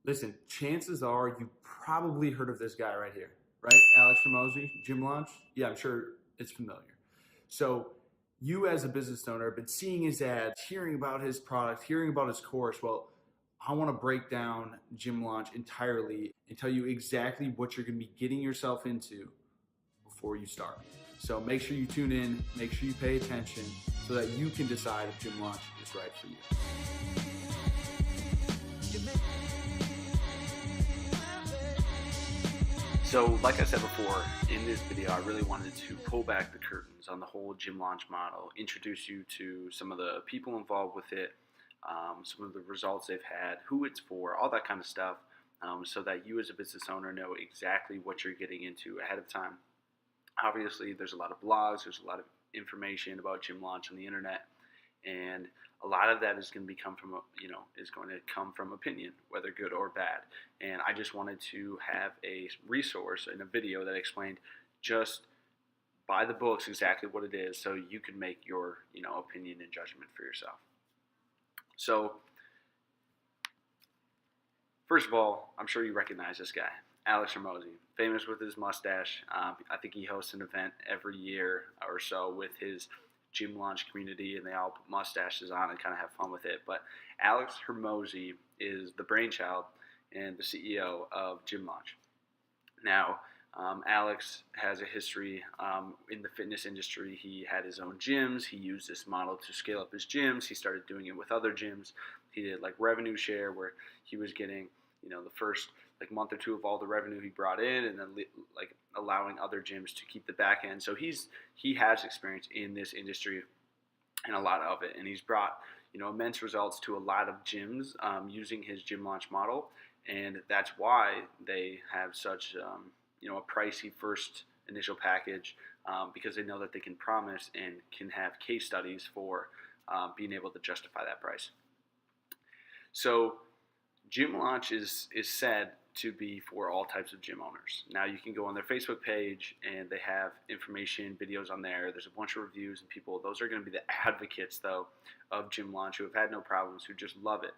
Listen, chances are you probably heard of this guy right here, right? Alex Ramosi, GymLaunch. Yeah, I'm sure it's familiar. So you as a business owner have been seeing his ads, hearing about his product, hearing about his course. Well, I want to break down GymLaunch entirely and tell you exactly what you're going to be getting yourself into before you start. So make sure you tune in, make sure you pay attention so that you can decide if GymLaunch is right for you. So, like I said before, in this video, I really wanted to pull back the curtains on the whole GymLaunch model, introduce you to some of the people involved with it, some of the results they've had, who it's for, all that kind of stuff, so that you as a business owner know exactly what you're getting into ahead of time. Obviously, there's a lot of blogs, there's a lot of information about GymLaunch on the internet, and a lot of that is going to come from opinion, whether good or bad. And I just wanted to have a resource and a video that explained just by the books exactly what it is, so you can make your opinion and judgment for yourself. So first of all, I'm sure you recognize this guy, Alex Ramosi, famous with his mustache. I think he hosts an event every year or so with his GymLaunch community, and they all put mustaches on and kind of have fun with it. But Alex Hormozi is the brainchild and the CEO of GymLaunch. Now, Alex has a history in the fitness industry. He had his own gyms. He used this model to scale up his gyms. He started doing it with other gyms. He did like revenue share, where he was getting the first month or two of all the revenue he brought in, and then allowing other gyms to keep the back end. So he has experience in this industry and a lot of it, and he's brought immense results to a lot of gyms using his GymLaunch model, and that's why they have such a pricey first initial package, because they know that they can promise and can have case studies for being able to justify that price. So GymLaunch is said to be for all types of gym owners. Now you can go on their Facebook page and they have information, videos on there. There's a bunch of reviews and people. Those are going to be the advocates though of GymLaunch, who have had no problems, who just love it,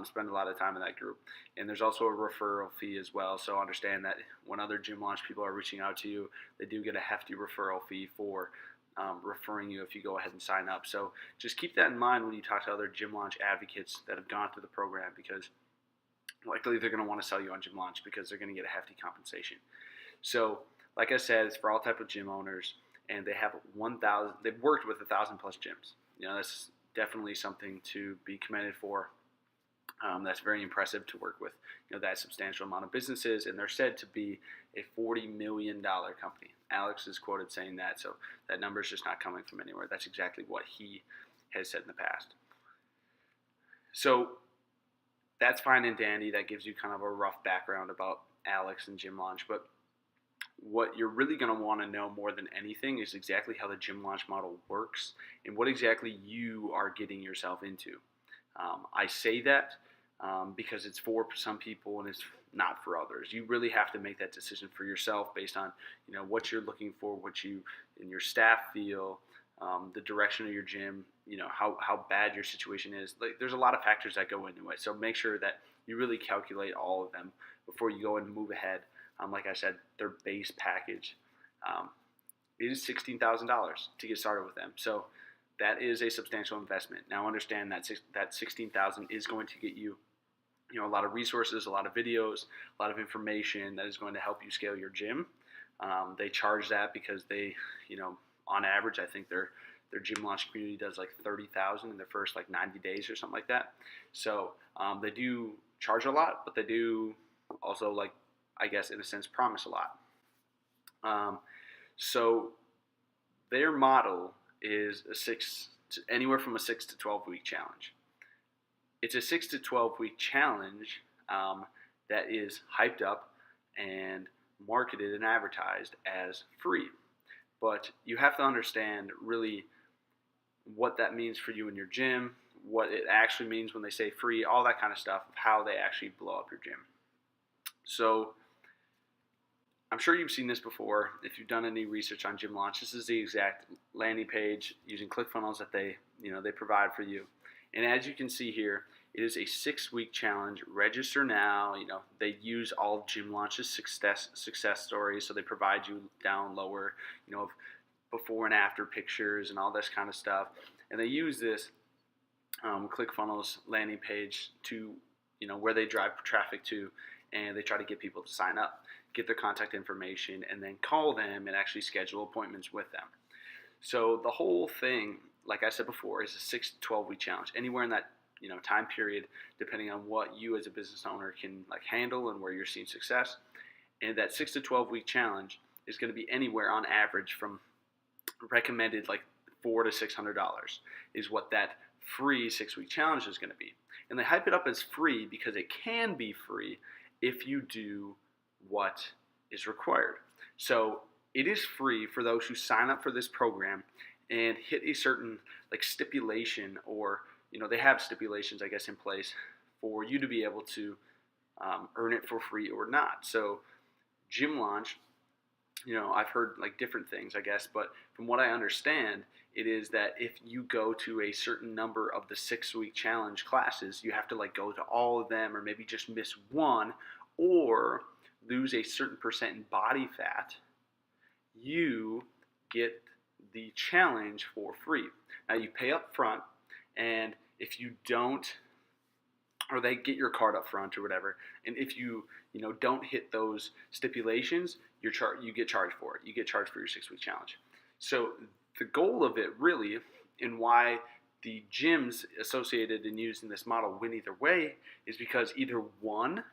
spend a lot of time in that group. And there's also a referral fee as well. So understand that when other GymLaunch people are reaching out to you, they do get a hefty referral fee for referring you if you go ahead and sign up. So just keep that in mind when you talk to other GymLaunch advocates that have gone through the program, because likely they're going to want to sell you on GymLaunch because they're going to get a hefty compensation. So, like I said, it's for all type of gym owners, and they have 1,000. They've worked with 1,000 plus gyms. That's definitely something to be commended for. That's very impressive to work with that substantial amount of businesses, and they're said to be a $40 million company. Alex is quoted saying that, so that number is just not coming from anywhere. That's exactly what he has said in the past. So that's fine and dandy. That gives you kind of a rough background about Alex and GymLaunch. But what you're really going to want to know more than anything is exactly how the GymLaunch model works and what exactly you are getting yourself into. I say that because it's for some people and it's not for others. You really have to make that decision for yourself based on what you're looking for, what you and your staff feel, the direction of your gym, how bad your situation is. There's a lot of factors that go into it. So make sure that you really calculate all of them before you go and move ahead. Like I said, their base package is $16,000 to get started with them. So that is a substantial investment. Now understand that that $16,000 is going to get you a lot of resources, a lot of videos, a lot of information that is going to help you scale your gym. They charge that because they, on average, I think their GymLaunch community does like 30,000 in their first 90 days or something like that. So they do charge a lot, but they do also I guess in a sense promise a lot. So their model is anywhere from a 6 to 12 week challenge. It's a 6 to 12 week challenge that is hyped up and marketed and advertised as free. But you have to understand really what that means for you in your gym, what it actually means when they say free, all that kind of stuff, of how they actually blow up your gym. So I'm sure you've seen this before. If you've done any research on GymLaunch, this is the exact landing page using ClickFunnels that they provide for you. And as you can see here, It is a 6-week challenge. Register now. They use all of GymLaunch's success stories, so they provide you down lower, of before and after pictures and all this kind of stuff. And they use this ClickFunnels landing page to, where they drive traffic to, and they try to get people to sign up, get their contact information, and then call them and actually schedule appointments with them. So the whole thing, like I said before, is a 6 to 12-week challenge. Anywhere in that time period, depending on what you as a business owner can handle and where you're seeing success. And that 6 to 12-week challenge is going to be anywhere on average from recommended $400 to $600 is what that free 6-week challenge is going to be. And they hype it up as free because it can be free if you do what is required. So it is free for those who sign up for this program and hit a certain stipulation, or they have stipulations in place for you to be able to earn it for free or not. So GymLaunch, I've heard different things, but from what I understand, it is that if you go to a certain number of the 6-week challenge classes, you have to go to all of them, or maybe just miss one, or lose a certain percent in body fat. You get the challenge for free. Now you pay up front, and if you don't, or they get your card up front or whatever, and if you don't hit those stipulations, you get charged for it. You get charged for your 6-week challenge. So the goal of it really, and why the gyms associated and used in this model win either way, is because either one,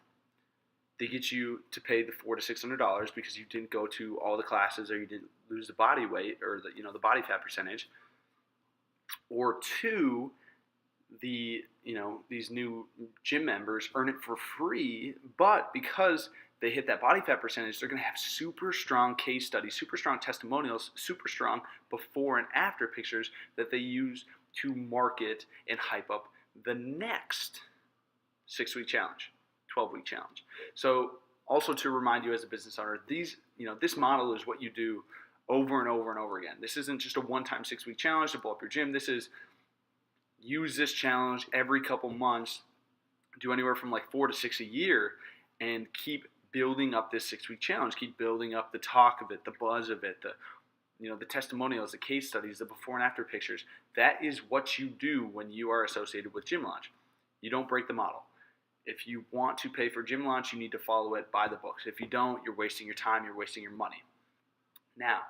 they get you to pay the $400 to $600 because you didn't go to all the classes, or you didn't lose the body weight, or the body fat percentage, or two, these new gym members earn it for free, but because they hit that body fat percentage, they're going to have super strong case studies, super strong testimonials, super strong before and after pictures that they use to market and hype up the next 6-week challenge, 12-week challenge. So also to remind you as a business owner, this model is what you do over and over and over again. This isn't just a one-time 6-week challenge to blow up your gym. This is use this challenge every couple months, do anywhere from 4 to 6 a year, and keep building up this 6-week challenge. Keep building up the talk of it, the buzz of it, the testimonials, the case studies, the before and after pictures. That is what you do when you are associated with GymLaunch. You don't break the model. If you want to pay for GymLaunch, you need to follow it by the books. If you don't, you're wasting your time, you're wasting your money. Now,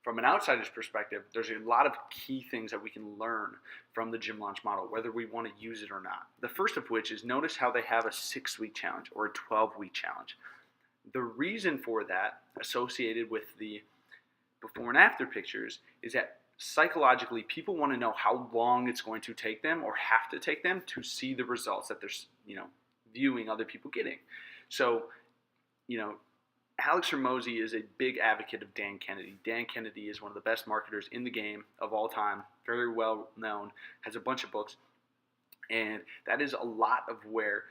from an outsider's perspective, there's a lot of key things that we can learn from the GymLaunch model, whether we want to use it or not. The first of which is notice how they have a 6-week challenge or a 12-week challenge. The reason for that, associated with the before and after pictures, is that psychologically people want to know how long it's going to take them, or have to take them, to see the results that they're viewing other people getting. So Alex Hormozi is a big advocate of Dan Kennedy. Dan Kennedy is one of the best marketers in the game of all time, very well known, has a bunch of books, and that is a lot of where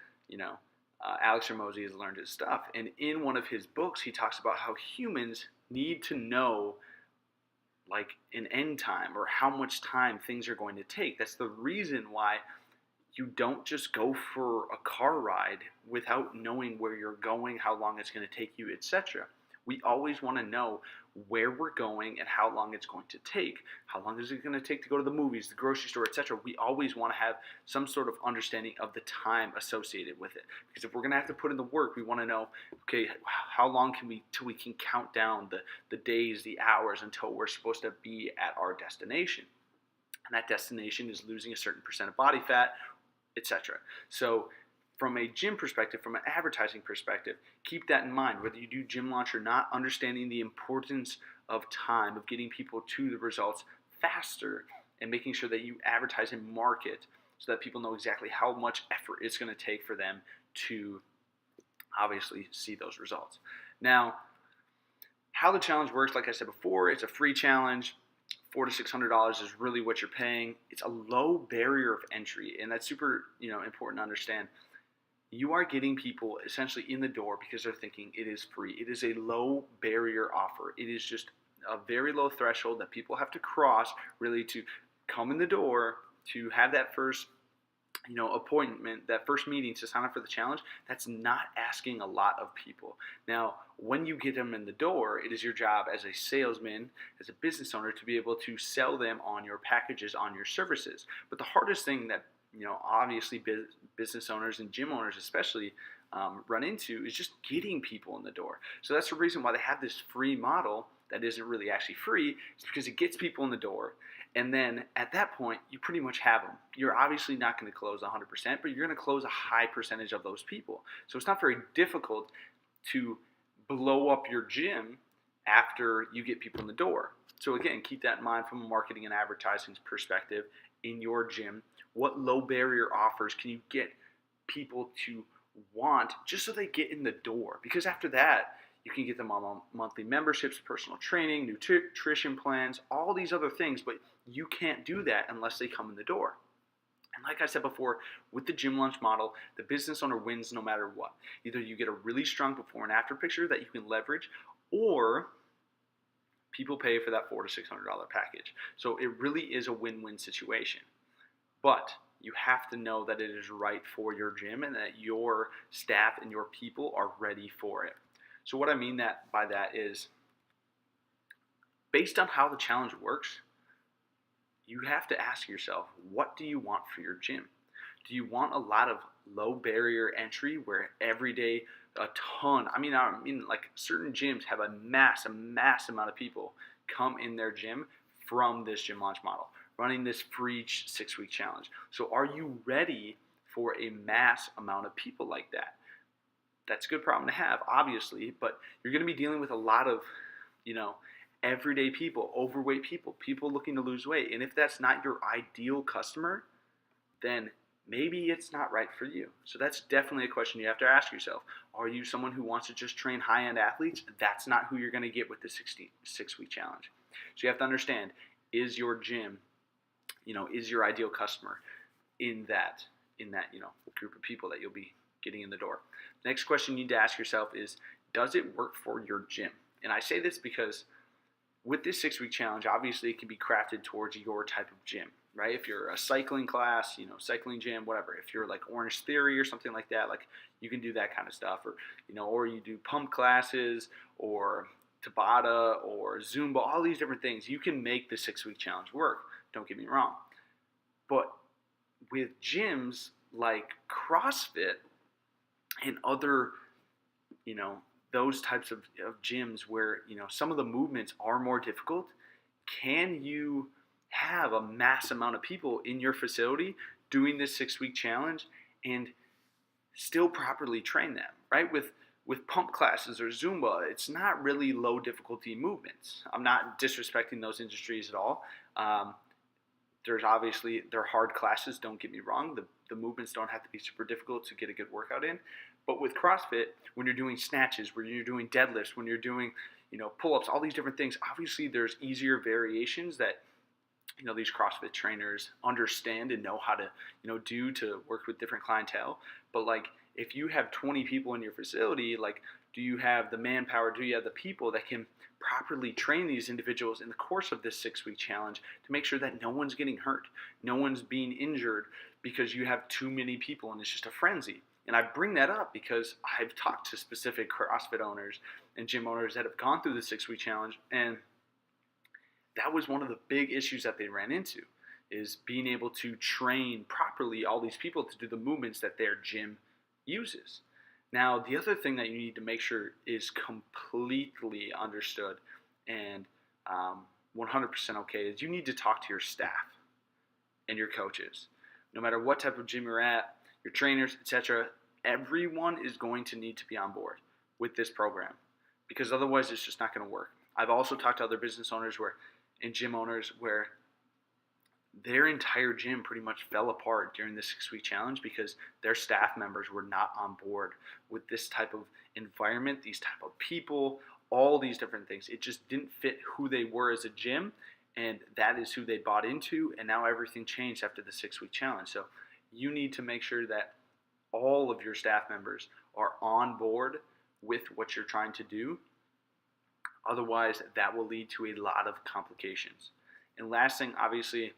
Alex Hormozi has learned his stuff. And in one of his books, he talks about how humans need to know an end time, or how much time things are going to take. That's the reason why you don't just go for a car ride without knowing where you're going, how long it's going to take you, etc. We always want to know where we're going and how long it's going to take. How long is it going to take to go to the movies, the grocery store, etc. We always want to have some sort of understanding of the time associated with it. Because if we're going to have to put in the work, we want to know, okay, how long till we can count down the days, the hours until we're supposed to be at our destination. And that destination is losing a certain percent of body fat, etc. So from a gym perspective, from an advertising perspective, keep that in mind. Whether you do GymLaunch or not, understanding the importance of time, of getting people to the results faster, and making sure that you advertise and market so that people know exactly how much effort it's going to take for them to obviously see those results. Now, how the challenge works, like I said before, it's a free challenge. $400 to $600 is really what you're paying. It's a low barrier of entry, and that's super important to understand. You are getting people essentially in the door because they're thinking it is free. It is a low barrier offer. It is just a very low threshold that people have to cross really to come in the door, to have that first appointment, that first meeting to sign up for the challenge, that's not asking a lot of people. Now, when you get them in the door, it is your job as a salesman, as a business owner, to be able to sell them on your packages, on your services. But the hardest thing that, obviously business owners and gym owners especially run into is just getting people in the door. So that's the reason why they have this free model that isn't really actually free, is because it gets people in the door. And then at that point, you pretty much have them. You're obviously not going to close 100%, but you're going to close a high percentage of those people. So it's not very difficult to blow up your gym after you get people in the door. So again, keep that in mind from a marketing and advertising perspective in your gym. What low barrier offers can you get people to want just so they get in the door? Because after that, you can get them on monthly memberships, personal training, nutrition plans, all these other things, but you can't do that unless they come in the door. And like I said before, with the GymLaunch model, the business owner wins no matter what. Either you get a really strong before and after picture that you can leverage, or people pay for that $400 to $600 package. So it really is a win-win situation. But you have to know that it is right for your gym and that your staff and your people are ready for it. So what I mean by that is, based on how the challenge works, you have to ask yourself, what do you want for your gym? Do you want a lot of low barrier entry where every day a ton, I mean like certain gyms have a mass amount of people come in their gym from this GymLaunch model, running this free 6-week challenge. So are you ready for a mass amount of people like that? That's a good problem to have, obviously, but you're going to be dealing with a lot of, everyday people, overweight people, people looking to lose weight. And if that's not your ideal customer, then maybe it's not right for you. So that's definitely a question you have to ask yourself. Are you someone who wants to just train high-end athletes? That's not who you're going to get with the 6-week challenge. So you have to understand, is your gym, is your ideal customer in that group of people that you'll be getting in the door. Next question you need to ask yourself is, does it work for your gym? And I say this because with this 6-week challenge, obviously it can be crafted towards your type of gym, right? If you're a cycling class, cycling gym, whatever. If you're like Orange Theory or something like that, like you can do that kind of stuff, or or you do pump classes or Tabata or Zumba, all these different things. You can make the 6-week challenge work. Don't get me wrong. But with gyms like CrossFit and other, those types of gyms where, some of the movements are more difficult, can you have a mass amount of people in your facility doing this 6-week challenge and still properly train them, right? With pump classes or Zumba, it's not really low difficulty movements. I'm not disrespecting those industries at all. They're hard classes, don't get me wrong. The movements don't have to be super difficult to get a good workout in. But with CrossFit, when you're doing snatches, when you're doing deadlifts, when you're doing, pull-ups, all these different things, obviously there's easier variations that, these CrossFit trainers understand and know how to, do to work with different clientele. But like, if you have 20 people in your facility, like, do you have the manpower? Do you have the people that can properly train these individuals in the course of this 6-week challenge to make sure that no one's getting hurt, no one's being injured because you have too many people and it's just a frenzy? And I bring that up because I've talked to specific CrossFit owners and gym owners that have gone through the 6-week challenge, and that was one of the big issues that they ran into, is being able to train properly all these people to do the movements that their gym uses. Now, the other thing that you need to make sure is completely understood and 100% okay is you need to talk to your staff and your coaches. No matter what type of gym you're at, your trainers, etc., everyone is going to need to be on board with this program, because otherwise it's just not going to work. I've also talked to other business owners and gym owners where their entire gym pretty much fell apart during the 6-week challenge because their staff members were not on board with this type of environment, these type of people, all these different things. It just didn't fit who they were as a gym, and that is who they bought into, and now everything changed after the 6-week challenge. So you need to make sure that all of your staff members are on board with what you're trying to do. Otherwise, that will lead to a lot of complications. And last thing, obviously,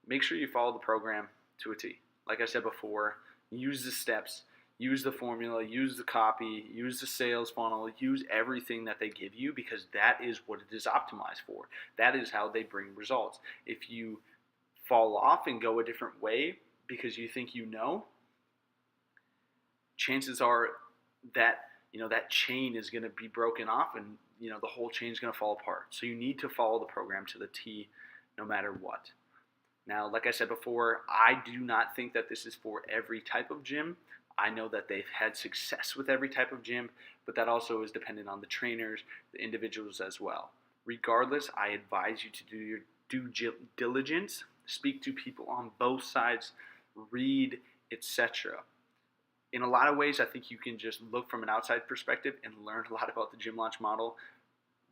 make sure you follow the program to a T. like I said before, use the steps, use the formula, use the copy, use the sales funnel, use everything that they give you, because that is what it is optimized for. That is how they bring results. If you fall off and go a different way because you think chances are that that chain is going to be broken off, and the whole chain is going to fall apart. So you need to follow the program to the T no matter what. Now, like I said before, I do not think that this is for every type of gym. I know that they've had success with every type of gym, but that also is dependent on the trainers, the individuals as well. Regardless, I advise you to do your due diligence, speak to people on both sides, read, etc. In a lot of ways, I think you can just look from an outside perspective and learn a lot about the GymLaunch model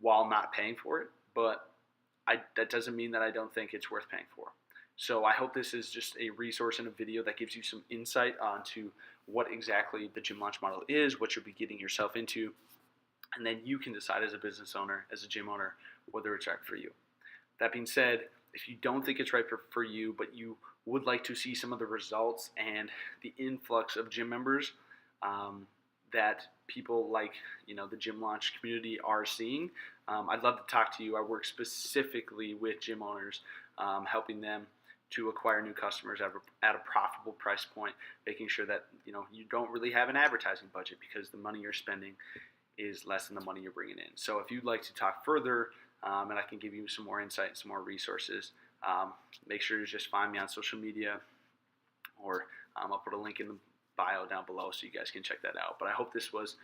while not paying for it, but that doesn't mean that I don't think it's worth paying for. So I hope this is just a resource and a video that gives you some insight onto what exactly the GymLaunch model is, what you'll be getting yourself into, and then you can decide as a business owner, as a gym owner, whether it's right for you. That being said, if you don't think it's right for you, but you would like to see some of the results and the influx of gym members that people like the GymLaunch community are seeing, I'd love to talk to you. I work specifically with gym owners, helping them to acquire new customers at a profitable price point, making sure that you don't really have an advertising budget, because the money you're spending is less than the money you're bringing in. So if you'd like to talk further, and I can give you some more insight and some more resources, make sure to just find me on social media, or I'll put a link in the bio down below so you guys can check that out. But I hope this was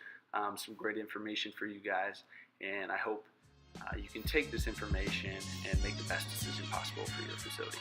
some great information for you guys, and I hope you can take this information and make the best decision possible for your facility.